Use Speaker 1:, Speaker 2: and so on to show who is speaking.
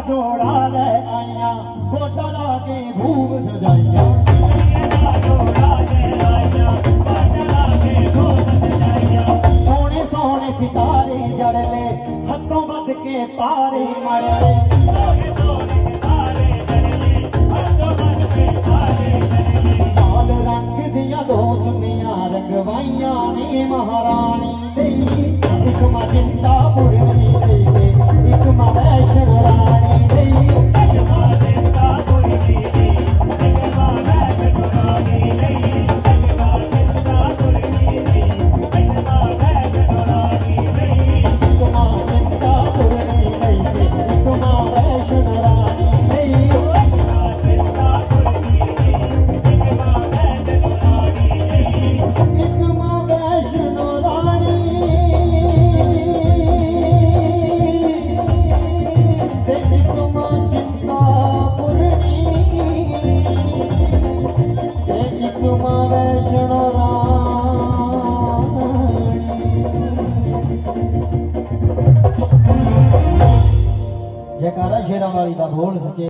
Speaker 1: जोड़ा ले आइया गोटा लाके धूप सजाइया जोड़ा ले आइया गोटा लाके धूप सजाइया सोने सोने सितारे जड़ ले हथों बद के पारे मर ले सोने सोने सितारे जड़ ले हथों बद के पारे लाल रंग दिया दो चुनिया रंगवाइया ने महारानी दई एक मजिंदा पुरनी दई एक मवैष्ण रानी दई एक मजिंदा पुरनी दई एक मवैष्ण रानी दई एक मजिंदा पुरनी दई एक मवैष्ण रानी दई एक मजिंदा पुरनी दई एक मवैष्ण रानी दई एक मजिंदा पुरनी दई एक मवैष्ण रानी दई एक मवैष्ण रानी जयकारा शेरां वाली दा बोल सच्चे।